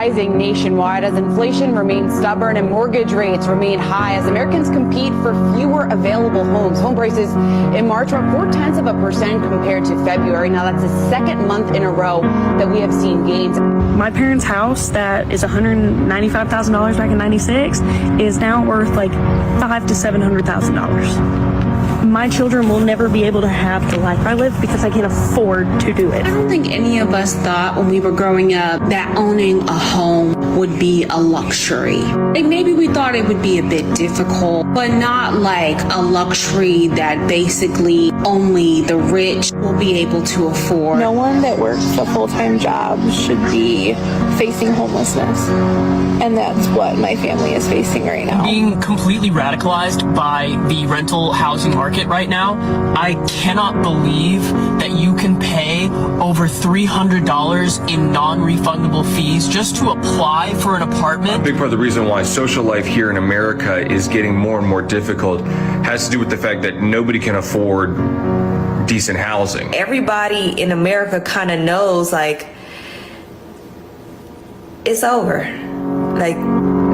Rising nationwide as inflation remains stubborn and mortgage rates remain high as Americans compete for fewer available homes. Home prices in March were up 0.4% compared to February. Now that's the second month in a row that we have seen gains. My parents' house that is $195,000 back in '96 is now worth like $500,000 to $700,000. My children will never be able to have the life I live because I can't afford to do it. I don't think any of us thought when we were growing up that owning a home would be a luxury. Like maybe we thought it would be a bit difficult, but not like a luxury that basically only the rich will be able to afford. No one that works a full-time job should be facing homelessness. And that's what my family is facing right now. Being completely radicalized by the rental housing market right now, I cannot believe that you can pay over $300 in non-refundable fees just to apply for an apartment. A big part of the reason why social life here in America is getting more and more difficult has to do with the fact that nobody can afford decent housing. Everybody in America kind of knows, like, it's over. Like,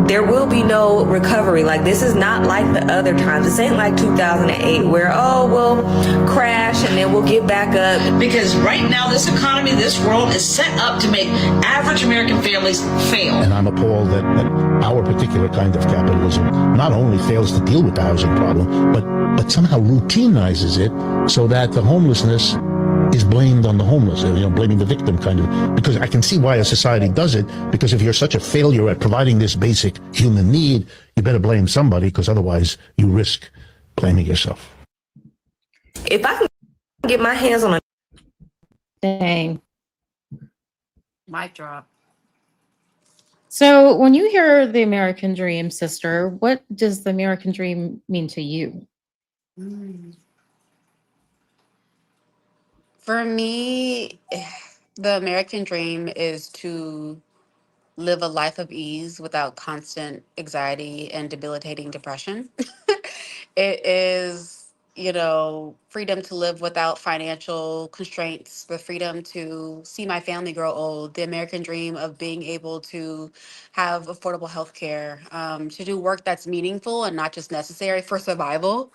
there will be no recovery. Like, this is not like the other times. This ain't like 2008 where, oh, we'll crash and then we'll get back up. Because right now, this economy, this world is set up to make average American families fail. And I'm appalled that our particular kind of capitalism not only fails to deal with the housing problem, but somehow routinizes it so that the homelessness is blamed on the homeless, blaming the victim kind of, because I can see why a society does it, because if you're such a failure at providing this basic human need, you better blame somebody, because otherwise you risk blaming yourself. If I can get my hands on a... Dang. Mic drop. So when you hear the American dream, sister, what does the American dream mean to you? For me, the American dream is to live a life of ease without constant anxiety and debilitating depression. It is, freedom to live without financial constraints, the freedom to see my family grow old, the American dream of being able to have affordable health care, to do work that's meaningful and not just necessary for survival.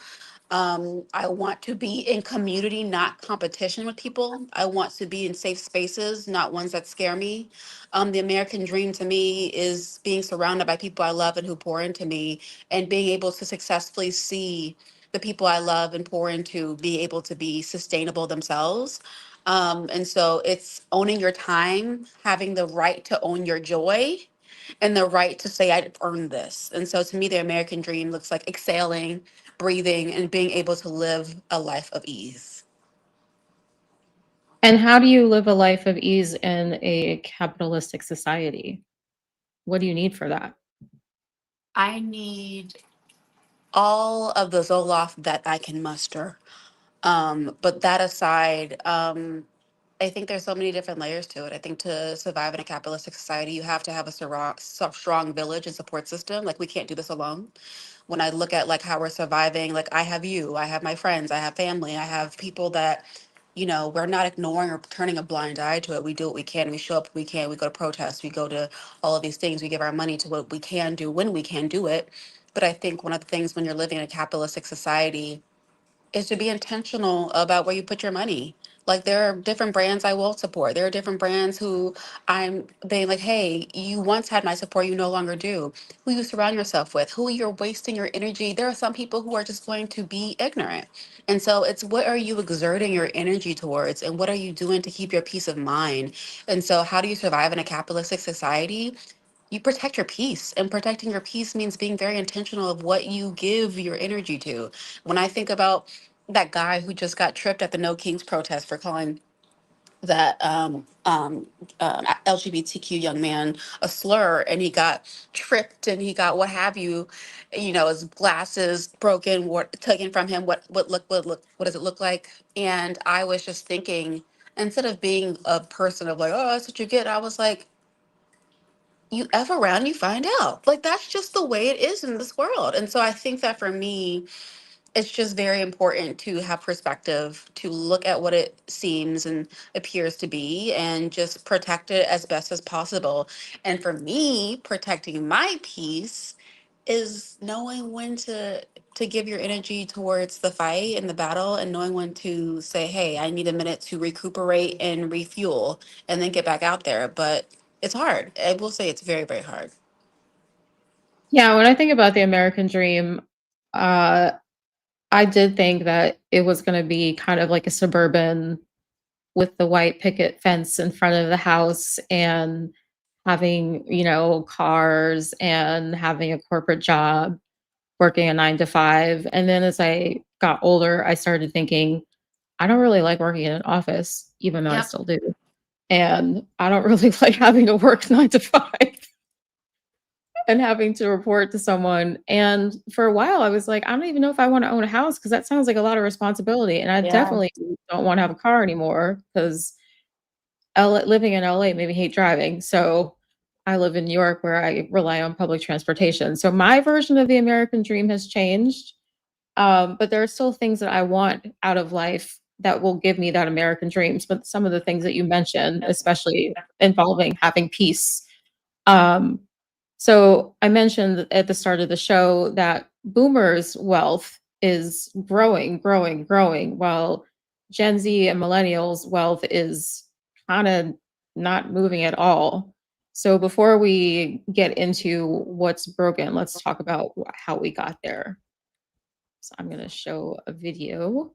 I want to be in community, not competition with people. I want to be in safe spaces, not ones that scare me. The American dream to me is being surrounded by people I love and who pour into me, and being able to successfully see the people I love and pour into be able to be sustainable themselves. And so it's owning your time, having the right to own your joy, and the right to say, I've earned this. And so to me, the American dream looks like exhaling, breathing, and being able to live a life of ease. And how do you live a life of ease in a capitalistic society? What do you need for that? I need all of the Zoloft that I can muster. But that aside, I think there's so many different layers to it. I think to survive in a capitalistic society, you have to have a strong village and support system. Like, we can't do this alone. When I look at like how we're surviving, like I have you, I have my friends, I have family, I have people that, we're not ignoring or turning a blind eye to it. We do what we can. We show up when we can. We go to protests. We go to all of these things. We give our money to what we can do when we can do it. But I think one of the things when you're living in a capitalistic society is to be intentional about where you put your money. Like, there are different brands I will support. There are different brands who they like, hey, you once had my support, you no longer do. Who you surround yourself with, who you're wasting your energy. There are some people who are just going to be ignorant. And so it's, what are you exerting your energy towards, and what are you doing to keep your peace of mind? And so how do you survive in a capitalistic society? You protect your peace, and protecting your peace means being very intentional of what you give your energy to. When I think about that guy who just got tripped at the No Kings protest for calling that LGBTQ young man a slur, and he got tripped and he got what have you, his glasses broken, taken from him. What does it look like? And I was just thinking, instead of being a person of like, oh, that's what you get, I was like, you F around, you find out. Like, that's just the way it is in this world. And so I think that for me, it's just very important to have perspective, to look at what it seems and appears to be, and just protect it as best as possible. And for me, protecting my peace is knowing when to give your energy towards the fight and the battle, and knowing when to say, hey, I need a minute to recuperate and refuel, and then get back out there. But it's hard. I will say it's very, very hard. Yeah, when I think about the American dream, uh, I did think that it was going to be kind of like a suburban with the white picket fence in front of the house and having, cars and having a corporate job, working a 9 to 5. And then as I got older, I started thinking, I don't really like working in an office, even though I Yep. still do. And I don't really like having to work 9 to 5 and having to report to someone. And for a while, I was like, I don't even know if I want to own a house because that sounds like a lot of responsibility. And I definitely don't want to have a car anymore because living in LA made me hate driving. So I live in New York where I rely on public transportation. So my version of the American dream has changed. But there are still things that I want out of life that will give me that American dreams. But some of the things that you mentioned, especially involving having peace. So I mentioned at the start of the show that boomers' wealth is growing, growing, growing, while Gen Z and millennials' wealth is kind of not moving at all. So before we get into what's broken, let's talk about how we got there. So I'm going to show a video.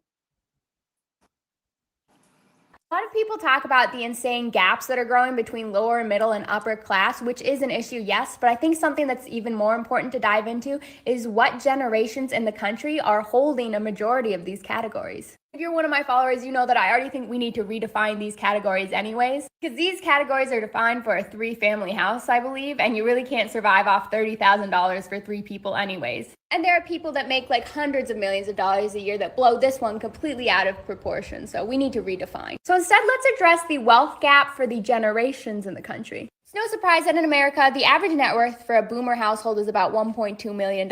A lot of people talk about the insane gaps that are growing between lower, middle, and upper class, which is an issue, yes, but I think something that's even more important to dive into is what generations in the country are holding a majority of these categories. If you're one of my followers, you know that I already think we need to redefine these categories anyways, because these categories are defined for a 3-family house, I believe, and you really can't survive off $30,000 for 3 people anyways. And there are people that make like hundreds of millions of dollars a year that blow this one completely out of proportion, so we need to redefine. So instead, let's address the wealth gap for the generations in the country. It's no surprise that in America, the average net worth for a boomer household is about $1.2 million.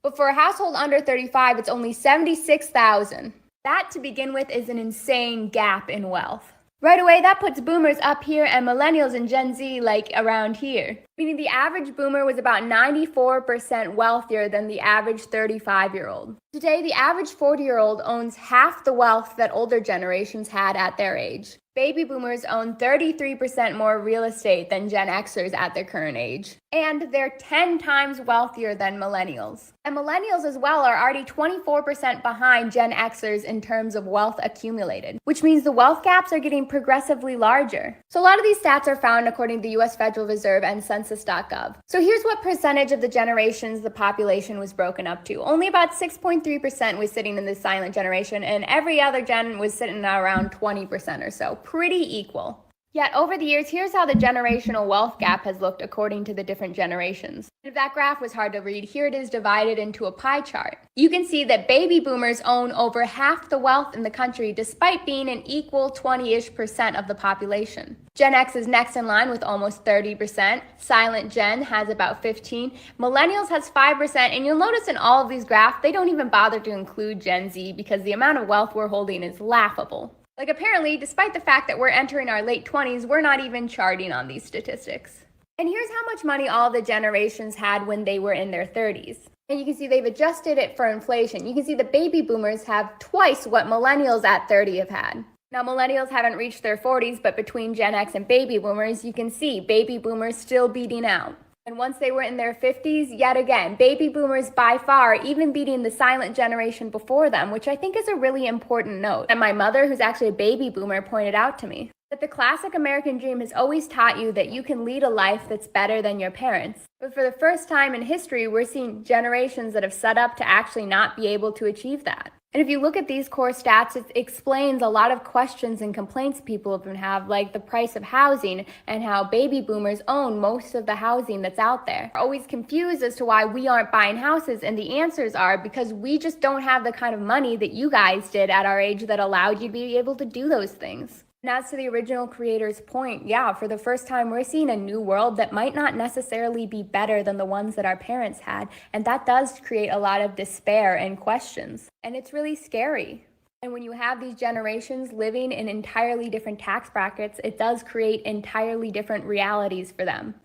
But for a household under 35, it's only $76,000. That, to begin with, is an insane gap in wealth. Right away, that puts boomers up here and millennials and Gen Z like around here. Meaning the average boomer was about 94% wealthier than the average 35-year-old. Today, the average 40-year-old owns half the wealth that older generations had at their age. Baby boomers own 33% more real estate than Gen Xers at their current age. And they're 10 times wealthier than millennials. And millennials as well are already 24% behind Gen Xers in terms of wealth accumulated, which means the wealth gaps are getting progressively larger. So a lot of these stats are found according to the US Federal Reserve and Census.gov. So here's what percentage of the generations the population was broken up to. Only about 6.3% was sitting in the silent generation, and every other gen was sitting at around 20% or so. Pretty equal. Yet over the years, here's how the generational wealth gap has looked according to the different generations. If that graph was hard to read, here it is divided into a pie chart. You can see that baby boomers own over half the wealth in the country despite being an equal 20-ish% of the population. Gen X is next in line with almost 30%. Silent Gen has about 15%. Millennials has 5%. And you'll notice in all of these graphs, they don't even bother to include Gen Z because the amount of wealth we're holding is laughable. Like apparently, despite the fact that we're entering our late 20s, we're not even charting on these statistics. And here's how much money all the generations had when they were in their 30s. And you can see they've adjusted it for inflation. You can see the baby boomers have twice what millennials at 30 have had. Now, millennials haven't reached their 40s, but between Gen X and baby boomers, you can see baby boomers still beating out. And once they were in their 50s, yet again, baby boomers by far even beating the silent generation before them, which I think is a really important note. And my mother, who's actually a baby boomer, pointed out to me that the classic American dream has always taught you that you can lead a life that's better than your parents. But for the first time in history, we're seeing generations that have set up to actually not be able to achieve that. And if you look at these core stats, it explains a lot of questions and complaints people often have, like the price of housing and how baby boomers own most of the housing that's out there. We're always confused as to why we aren't buying houses, and the answers are because we just don't have the kind of money that you guys did at our age that allowed you to be able to do those things. And as to the original creator's point, yeah, for the first time, we're seeing a new world that might not necessarily be better than the ones that our parents had. And that does create a lot of despair and questions. And it's really scary. And when you have these generations living in entirely different tax brackets, it does create entirely different realities for them.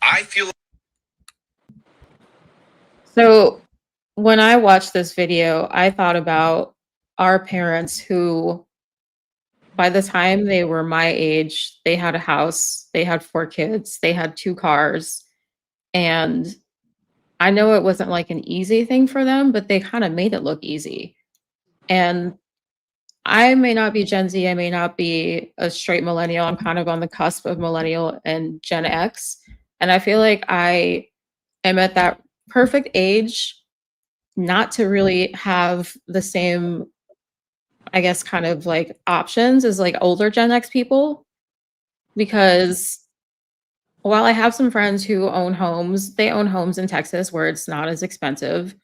I feel. So when I watched this video, I thought about our parents who, by the time they were my age, they had a house, they had 4 kids, they had 2 cars. And I know it wasn't like an easy thing for them, but they kind of made it look easy. And I may not be Gen Z, I may not be a straight millennial. I'm kind of on the cusp of millennial and Gen X. And I feel like I am at that perfect age not to really have the same, I guess, kind of like options as like older Gen X people. Because while I have some friends who own homes, they own homes in Texas where it's not as expensive.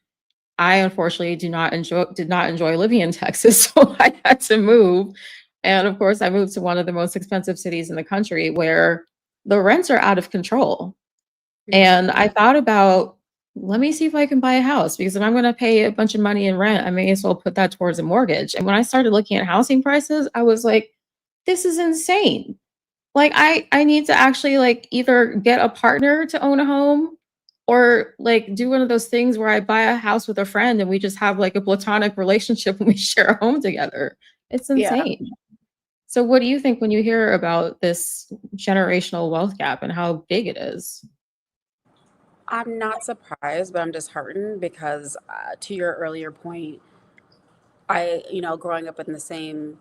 I unfortunately did not enjoy living in Texas, so I had to move. And of course, I moved to one of the most expensive cities in the country where the rents are out of control. And I thought about, let me see if I can buy a house, because if I'm going to pay a bunch of money in rent, I may as well put that towards a mortgage. And when I started looking at housing prices, I was like, this is insane. Like I need to actually like either get a partner to own a home or like do one of those things where I buy a house with a friend and we just have like a platonic relationship when we share a home together. It's insane. So what do you think when you hear about this generational wealth gap and how big it is? I'm not surprised, but I'm disheartened because, to your earlier point, growing up in the same,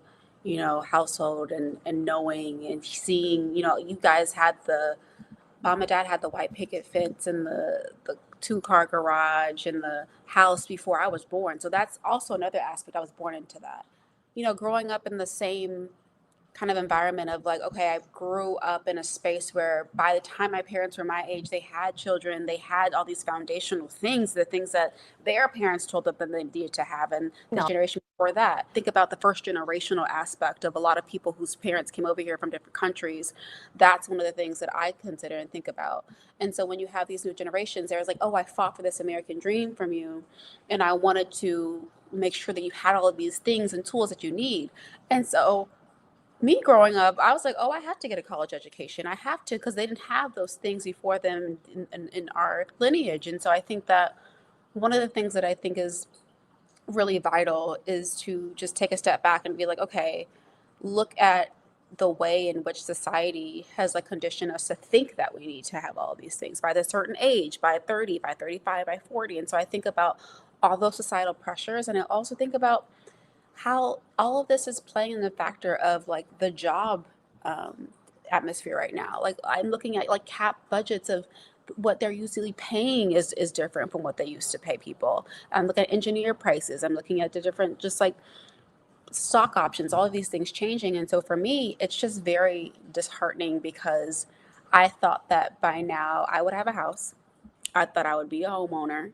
household and knowing and seeing, you guys had mom and dad had the white picket fence and the 2-car garage and the house before I was born. So that's also another aspect. I was born into that. Growing up in the same kind of environment of like, okay, I grew up in a space where by the time my parents were my age, they had children, they had all these foundational things, the things that their parents told them that they needed to have, and the generation before that. Think about the first generational aspect of a lot of people whose parents came over here from different countries. That's one of the things that I consider and think about. And so when you have these new generations, there's like, oh, I fought for this American dream from you, and I wanted to make sure that you had all of these things and tools that you need. And so me growing up, I was like, oh, I have to get a college education. I have to, because they didn't have those things before them in our lineage. And so I think that one of the things that I think is really vital is to just take a step back and be like, okay, look at the way in which society has like conditioned us to think that we need to have all these things by a certain age, by 30, by 35, by 40. And so I think about all those societal pressures, and I also think about how all of this is playing in the factor of like the job atmosphere right now. Like I'm looking at like cap budgets of what they're usually paying is different from what they used to pay people. I'm looking at engineer prices. I'm looking at the different, just like stock options, all of these things changing. And so for me, it's just very disheartening because I thought that by now I would have a house. I thought I would be a homeowner.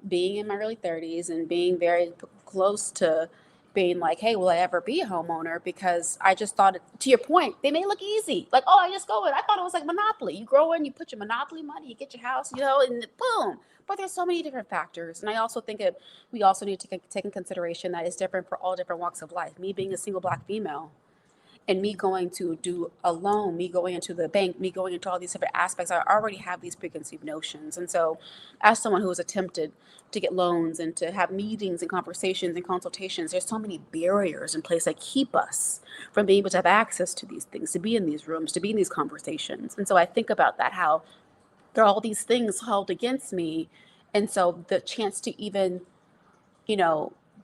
Being in my early 30s and being very close to being like, hey, will I ever be a homeowner? Because I just thought, to your point, they may look easy. Like, oh, I just go in. I thought it was like Monopoly. You grow in, you put your Monopoly money, you get your house, and boom. But there's so many different factors. And I also think we also need to take in consideration that it's different for all different walks of life. Me being a single Black female, and me going to do a loan, me going into the bank, me going into all these different aspects, I already have these preconceived notions. And so as someone who has attempted to get loans and to have meetings and conversations and consultations, there's so many barriers in place that keep us from being able to have access to these things, to be in these rooms, to be in these conversations. And so I think about that, how there are all these things held against me. And so the chance to even,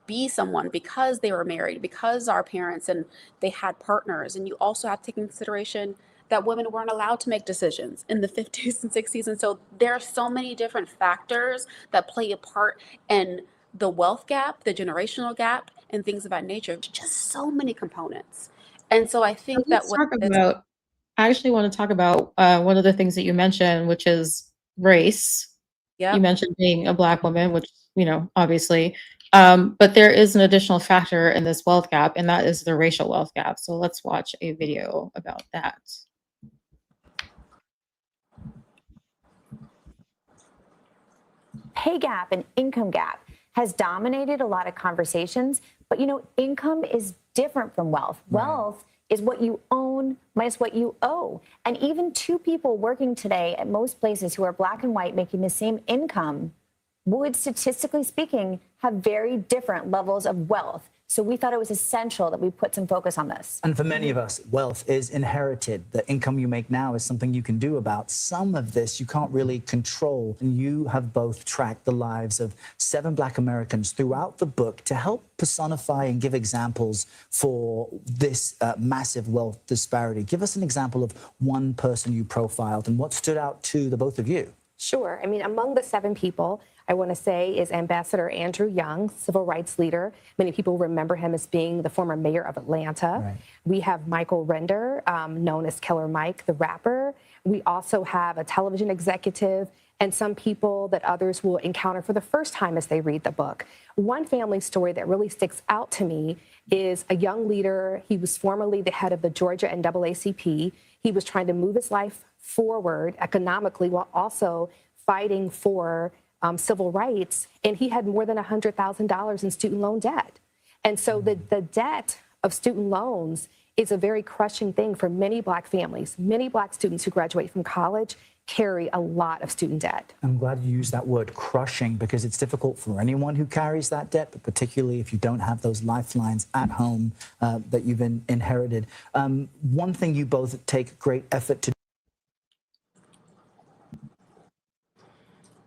be someone because they were married, because our parents and they had partners. And you also have to take into consideration that women weren't allowed to make decisions in the 50s and 60s. And so there are so many different factors that play a part in the wealth gap, the generational gap, and things of that nature. Just so many components. And so I think Let's talk about, I actually want to talk about one of the things that you mentioned, which is race. You mentioned being a Black woman, which, obviously But there is an additional factor in this wealth gap, and that is the racial wealth gap. So let's watch a video about that. Pay gap and income gap has dominated a lot of conversations, but income is different from wealth. Right. Wealth is what you own minus what you owe. And even two people working today at most places who are black and white making the same income would, statistically speaking, have very different levels of wealth. So we thought it was essential that we put some focus on this. And for many of us, wealth is inherited. The income you make now is something you can do about. Some of this you can't really control. And you have both tracked the lives of 7 Black Americans throughout the book to help personify and give examples for this massive wealth disparity. Give us an example of one person you profiled and what stood out to the both of you. Sure. I mean, among the 7 people, I want to say is Ambassador Andrew Young, civil rights leader. Many people remember him as being the former mayor of Atlanta. Right. We have Michael Render, known as Killer Mike, the rapper. We also have a television executive and some people that others will encounter for the first time as they read the book. One family story that really sticks out to me is a young leader. He was formerly the head of the Georgia NAACP. He was trying to move his life forward economically while also fighting for civil rights, and he had more than $100,000 in student loan debt. And so the debt of student loans is a very crushing thing for many Black families. Many Black students who graduate from college carry a lot of student debt. I'm glad you used that word crushing, because it's difficult for anyone who carries that debt, but particularly if you don't have those lifelines at home that you've inherited. One thing you both take great effort to.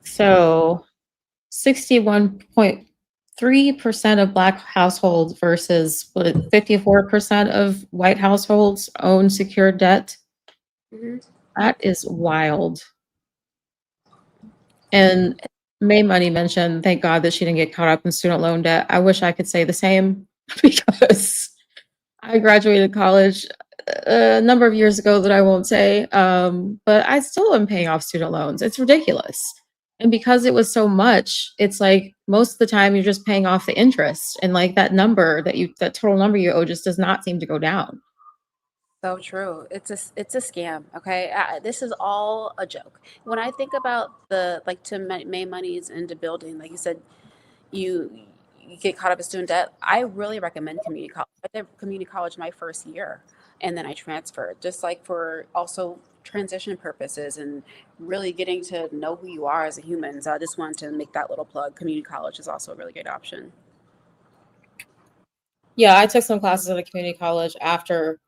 So 61.3% of Black households versus 54% of white households own secured debt. Mm-hmm. That is wild. And May Money mentioned, thank God that she didn't get caught up in student loan debt. I wish I could say the same, because I graduated college a number of years ago that I won't say, but I still am paying off student loans. It's ridiculous. And because it was so much, it's like most of the time you're just paying off the interest, and like that number that total number you owe just does not seem to go down. So true. It's a scam. Okay, this is all a joke. When I think about to May Money's into building, like you said, you get caught up in student debt. I really recommend community college. I did community college my first year, and then I transferred, just like for also transition purposes and really getting to know who you are as a human. So I just wanted to make that little plug. Community college is also a really great option. Yeah, I took some classes at a community college after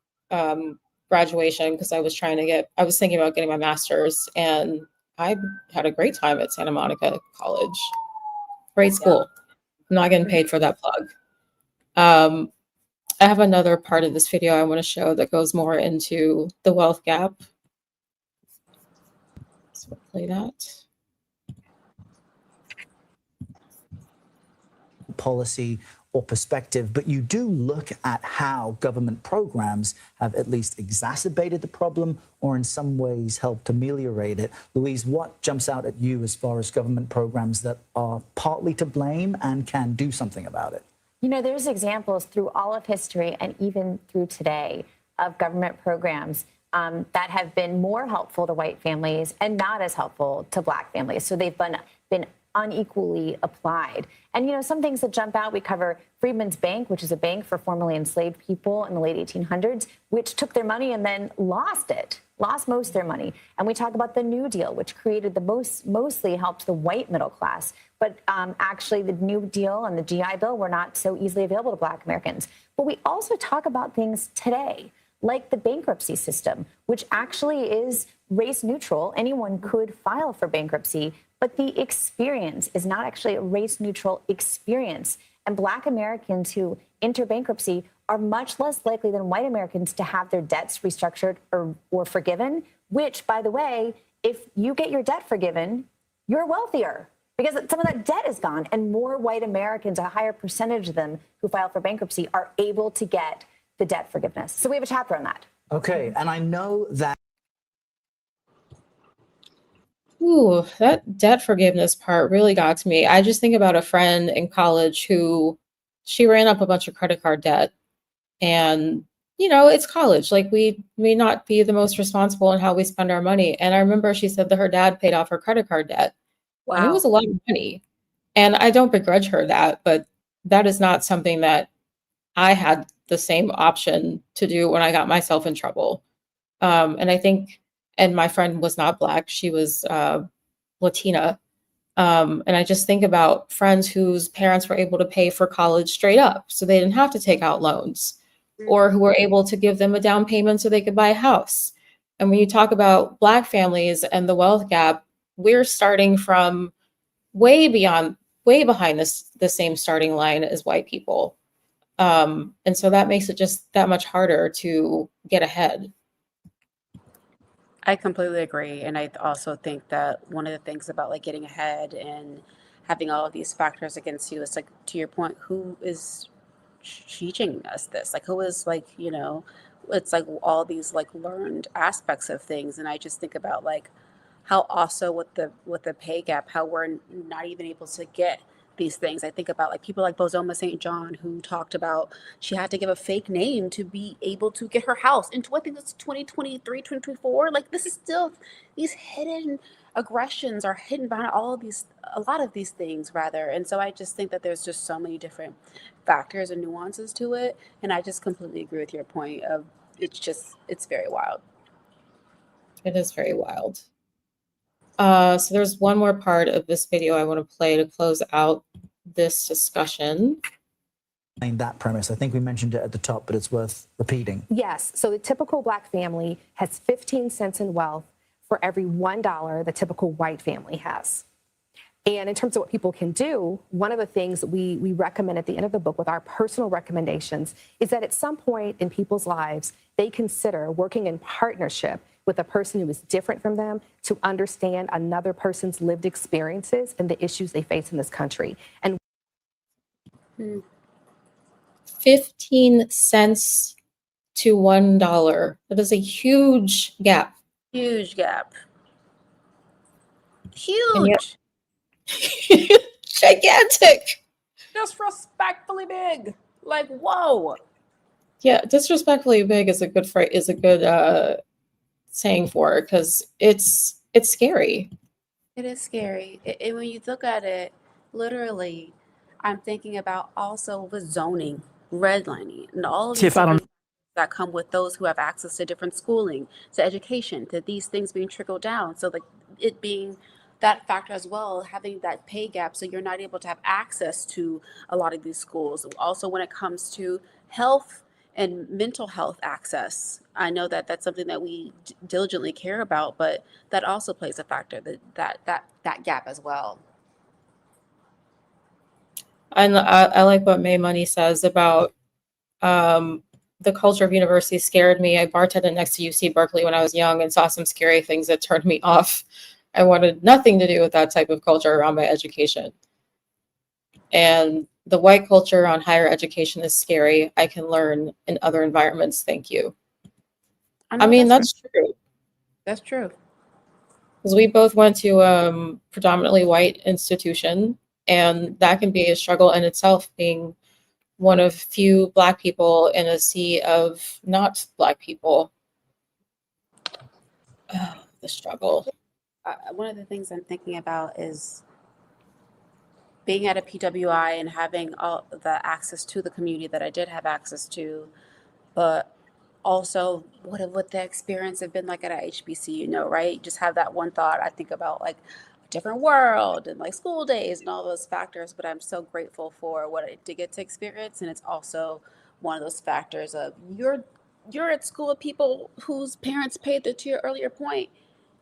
graduation, because I was thinking about getting my master's, and I had a great time at Santa Monica College. Great school. I'm not getting paid for that plug. I have another part of this video I want to show that goes more into the wealth gap. So play that. Policy or perspective, but you do look at how government programs have at least exacerbated the problem or in some ways helped ameliorate it. Louise, what jumps out at you as far as government programs that are partly to blame and can do something about it? There's examples through all of history and even through today of government programs that have been more helpful to white families and not as helpful to Black families. So they've been unequally applied. And, some things that jump out, we cover Freedmen's Bank, which is a bank for formerly enslaved people in the late 1800s, which took their money and then lost most of their money. And we talk about the New Deal, which created mostly helped the white middle class. But actually, the New Deal and the GI Bill were not so easily available to Black Americans. But we also talk about things today, like the bankruptcy system, which actually is race neutral. Anyone could file for bankruptcy, but the experience is not actually a race neutral experience. And Black Americans who enter bankruptcy are much less likely than white Americans to have their debts restructured or forgiven, which, by the way, if you get your debt forgiven, you're wealthier because some of that debt is gone, and more white Americans, a higher percentage of them who file for bankruptcy, are able to get the debt forgiveness. So we have a chapter on that. Okay, and I know that. Ooh, that debt forgiveness part really got to me. I just think about a friend in college who she ran up a bunch of credit card debt. And, it's college. Like we may not be the most responsible in how we spend our money. And I remember she said that her dad paid off her credit card debt. And it was Wow. a lot of money. And I don't begrudge her that, but that is not something that I had the same option to do when I got myself in trouble. And I think, and my friend was not Black, she was Latina. And I just think about friends whose parents were able to pay for college straight up, so they didn't have to take out loans, or who were able to give them a down payment so they could buy a house. And when you talk about Black families and the wealth gap, we're starting from way behind the same starting line as white people. And so that makes it just that much harder to get ahead. I completely agree. And I also think that one of the things about like getting ahead and having all of these factors against you is like, to your point, who is teaching us this? Like, who is like, it's like all these like learned aspects of things. And I just think about like how also with the pay gap, how we're not even able to get these things. I think about like people like Bozoma St. John who talked about she had to give a fake name to be able to get her house into, I think it's 2023, 2024. Like this is still, these hidden aggressions are hidden behind all of these, a lot of these things rather. And so I just think that there's just so many different factors and nuances to it. And I just completely agree with your point of it's very wild. It is very wild. So there's one more part of this video I want to play to close out this discussion. That premise, I think we mentioned it at the top, but it's worth repeating. Yes. So the typical Black family has 15 cents in wealth for every $1 the typical white family has. And in terms of what people can do, one of the things we recommend at the end of the book with our personal recommendations is that at some point in people's lives, they consider working in partnership with a person who is different from them to understand another person's lived experiences and the issues they face in this country. And 15 cents to $1. That is a huge gap. Huge gap. And Huge. Gigantic. Disrespectfully big. Like, whoa. Yeah, disrespectfully big is a good saying for it, because it's scary. It is scary. And when you look at it, literally, I'm thinking about also with zoning, redlining, and all of these different that come with those who have access to different schooling, to education, to these things being trickled down. So like it being that factor as well, having that pay gap, so you're not able to have access to a lot of these schools. Also, when it comes to health and mental health access, I know that that's something that we diligently care about, but that also plays a factor, that gap as well. And I like what May Money says about the culture of university scared me. I bartended next to UC Berkeley when I was young and saw some scary things that turned me off. I wanted nothing to do with that type of culture around my education. And the white culture on higher education is scary. I can learn in other environments. Thank you. I mean, that's true. That's true. Because we both went to a predominantly white institution, and that can be a struggle in itself, being one of few Black people in a sea of not Black people. The struggle. One of the things I'm thinking about is being at a PWI and having all the access to the community that I did have access to, but also what the experience have been like at a HBCU, right? Just have that one thought. I think about like a different world and like school days and all those factors, but I'm so grateful for what I did get to experience. And it's also one of those factors of you're at school with people whose parents paid, to your earlier point,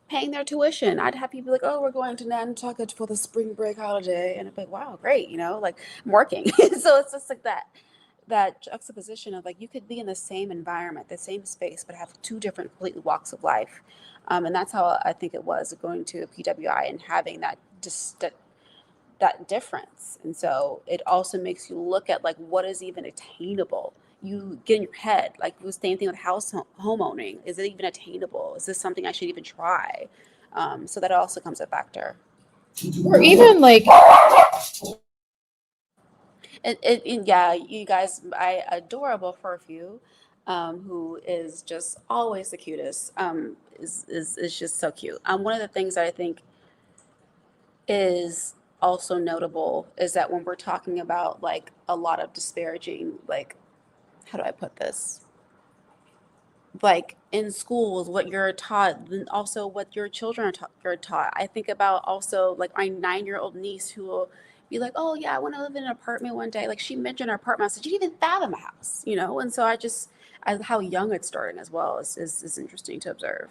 paying their tuition. I'd have people like, oh, we're going to Nantucket for the spring break holiday. And I'd be like, wow, great. Like I'm working. So it's just like that juxtaposition of like, you could be in the same environment, the same space, but have two different completely walks of life. And that's how I think it was going to a PWI and having that difference. And so it also makes you look at like, what is even attainable? You get in your head, like the same thing with home owning. Is it even attainable? Is this something I should even try? So that also comes a factor. Or even like, Yeah, you guys, I adorable Furfew, who is just always the cutest. Is just so cute. One of the things that I think is also notable is that when we're talking about like a lot of disparaging, like, how do I put this? Like in schools, what you're taught, then also what your children are taught. I think about also like my 9-year-old niece who will be like, "Oh yeah, I want to live in an apartment one day." Like she mentioned her apartment, I said, "You didn't even fathom a house," you know. And so how young it's starting as well is interesting to observe.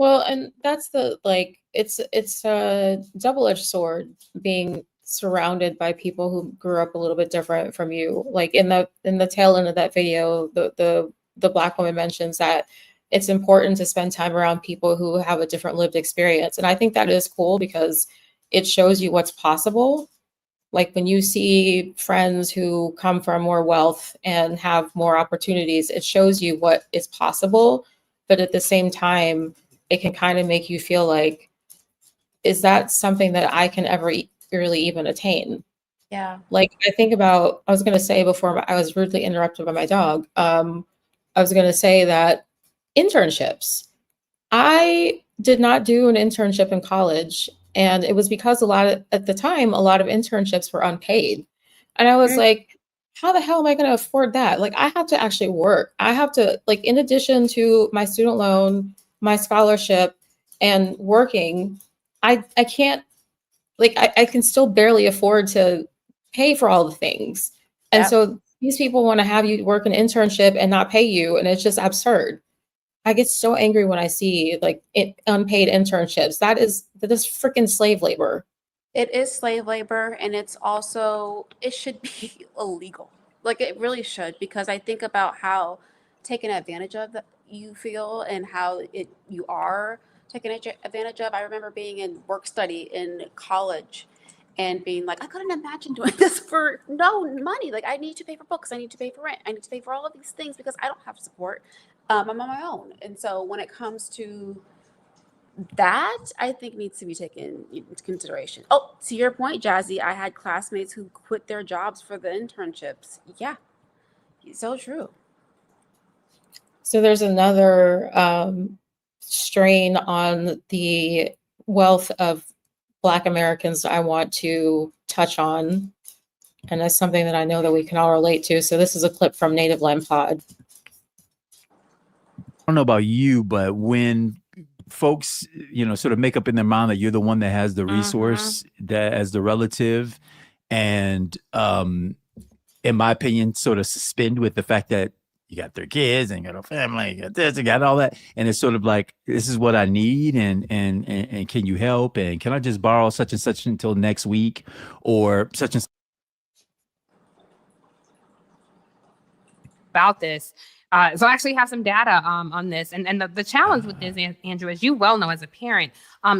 well, and that's the like, it's a double-edged sword being surrounded by people who grew up a little bit different from you. Like in the tail end of that video, the Black woman mentions that it's important to spend time around people who have a different lived experience. And I think that is cool because it shows you what's possible. Like when you see friends who come from more wealth and have more opportunities, it shows you what is possible. But at the same time, it can kind of make you feel like, is that something that I can ever really even attain? Yeah. Like I think about, I was going to say before I was rudely interrupted by my dog. I was going to say that internships. I did not do an internship in college, and it was because at the time, a lot of internships were unpaid. And I was like, how the hell am I going to afford that? Like, I have to actually work. I have to, like, in addition to my student loan, my scholarship, and working, I can't, like, I can still barely afford to pay for all the things. And Yep. so these people want to have you work an internship and not pay you, and it's just absurd. I get so angry when I see like unpaid internships. That is freaking slave labor. It is slave labor, and it should be illegal. Like it really should, because I think about how taken advantage of that you feel and how you are taken advantage of. I remember being in work study in college and being like, I couldn't imagine doing this for no money. Like I need to pay for books, I need to pay for rent, I need to pay for all of these things because I don't have support. I'm on my own. And so when it comes to that, I think needs to be taken into consideration. Oh, to your point, Jazzy, I had classmates who quit their jobs for the internships. Yeah, so true. So there's another strain on the wealth of Black Americans I want to touch on. And that's something that I know that we can all relate to. So this is a clip from Native Land Pod. I don't know about you, but when folks, sort of make up in their mind that you're the one that has the resource, that as the relative, and in my opinion, sort of suspend with the fact that you got their kids and you got a family, you got this, you got all that, and it's sort of like, this is what I need, and can you help, and can I just borrow such and such until next week, or such and about this. So I actually have some data on this. And the challenge with this, Andrew, as you well know as a parent,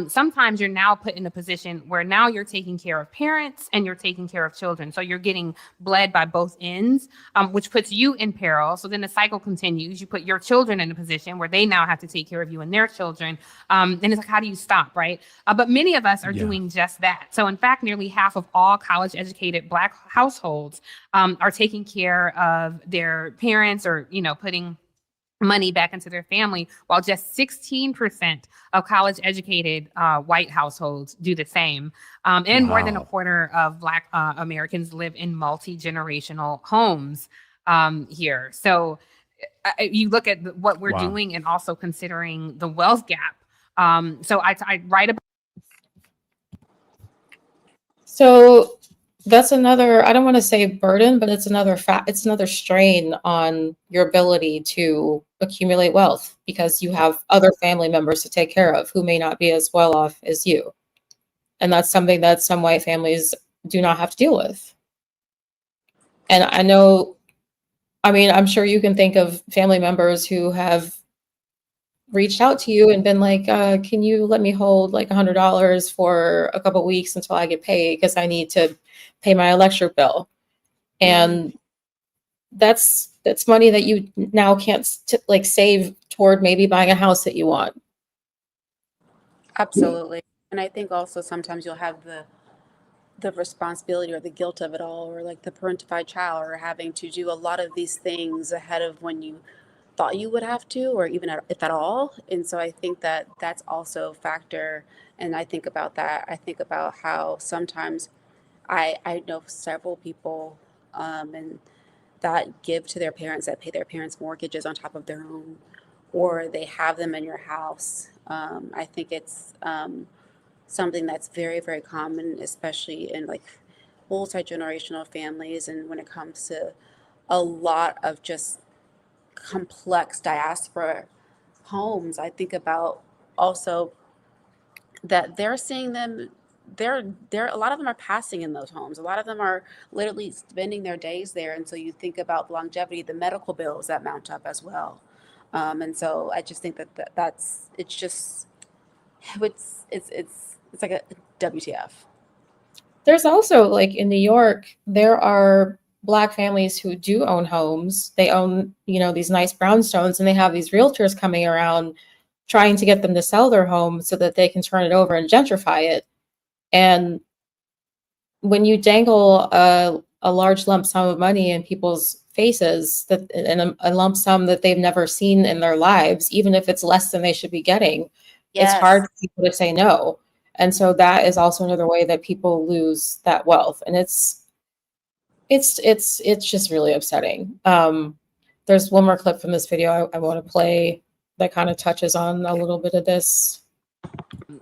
sometimes you're now put in a position where now you're taking care of parents and you're taking care of children. So you're getting bled by both ends, which puts you in peril. So then the cycle continues. You put your children in a position where they now have to take care of you and their children. And it's like, how do you stop, right? But many of us are doing just that. So in fact, nearly half of all college-educated Black households are taking care of their parents or, putting money back into their family, while just 16% of college-educated white households do the same. And more than a quarter of Black Americans live in multi-generational homes here. So you look at what we're doing and also considering the wealth gap. So I write about. So that's another, I don't want to say burden, but it's another it's another strain on your ability to accumulate wealth because you have other family members to take care of who may not be as well off as you. And that's something that some white families do not have to deal with. And I know, I'm sure you can think of family members who have reached out to you and been like, can you let me hold like $100 for a couple weeks until I get paid because I need to pay my electric bill. And that's money that you now can't like save toward maybe buying a house that you want. Absolutely. And I think also sometimes you'll have the responsibility or the guilt of it all, or like the parentified child, or having to do a lot of these things ahead of when you thought you would have to, or even if at all. And so I think that that's also a factor. And I think about that. I think about how sometimes I know several people, and that give to their parents, that pay their parents' mortgages on top of their own, or they have them in your house. I think it's something that's very, very common, especially in like multi-generational families. And when it comes to a lot of just complex diaspora homes, I think about also that they're seeing them, they're a lot of them are passing in those homes. A lot of them are literally spending their days there. And so you think about longevity, the medical bills that mount up as well. And so I just think that's it's just it's like a WTF. There's also, like in New York, there are Black families who do own homes. They own, these nice brownstones, and they have these realtors coming around trying to get them to sell their home so that they can turn it over and gentrify it. And when you dangle a large lump sum of money in people's faces, and a lump sum that they've never seen in their lives, even if it's less than they should be getting, it's hard for people to say no. And so that is also another way that people lose that wealth. And it's just really upsetting. There's one more clip from this video I want to play that kind of touches on a little bit of this.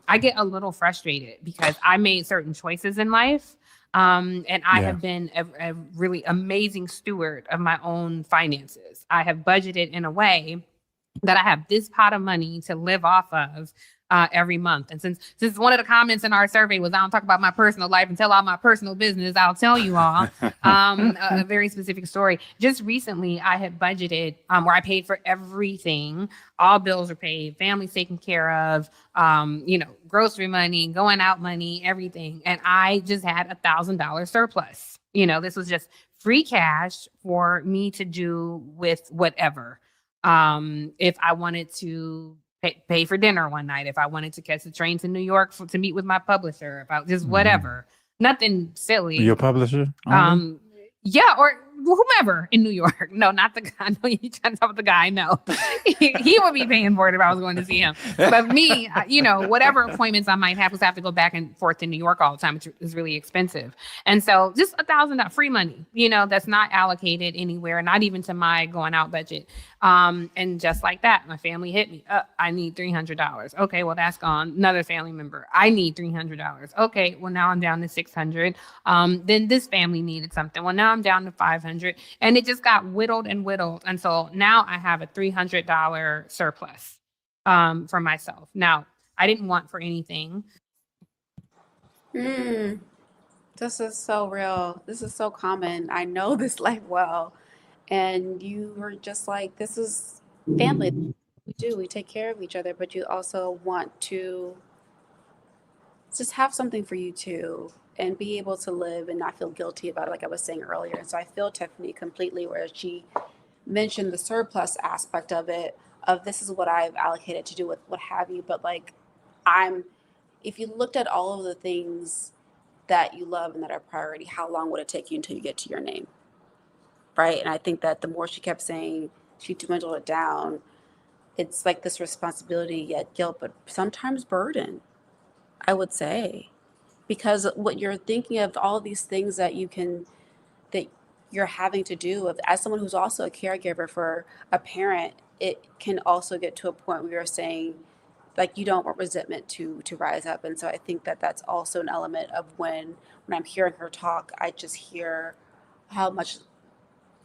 I get a little frustrated because I made certain choices in life. And I have been a really amazing steward of my own finances. I have budgeted in a way that I have this pot of money to live off of every month. And since one of the comments in our survey was I don't talk about my personal life and tell all my personal business, I'll tell you all a very specific story. Just recently, I had budgeted where I paid for everything. All bills are paid, family's taken care of, grocery money, going out money, everything. And I just had $1,000 surplus. This was just free cash for me to do with whatever. If I wanted to pay for dinner one night, if I wanted to catch the train to New York to meet with my publisher, about just whatever, nothing silly. Your publisher? Yeah, or whomever in New York. No, not the guy. No, you trying to talk about the guy. No, he would be paying for it if I was going to see him. But me, whatever appointments I might have, because I have to go back and forth to New York all the time, which is really expensive. And so just $1,000 free money, that's not allocated anywhere, not even to my going out budget. And just like that, my family hit me. I need $300. Okay, well, that's gone. Another family member, I need $300. Okay, well, now I'm down to $600. Then this family needed something. Well, now I'm down to $500. And it just got whittled and whittled. And so now I have a $300 surplus for myself. Now, I didn't want for anything. This is so real. This is so common. I know this life well. And you were just like, this is family. We take care of each other, but you also want to just have something for you too, and be able to live and not feel guilty about it, like I was saying earlier. And so I feel Tiffany completely, where she mentioned the surplus aspect of it, of this is what I've allocated to do with what have you. But like, if you looked at all of the things that you love and that are priority, how long would it take you until you get to your name? Right? And I think that the more she kept saying, she dwindled it down. It's like this responsibility, yet guilt, but sometimes burden, I would say. Because what you're thinking of, all of these things that you're having to do, as someone who's also a caregiver for a parent, it can also get to a point where you're saying, like, you don't want resentment to rise up. And so I think that that's also an element of when I'm hearing her talk, I just hear how much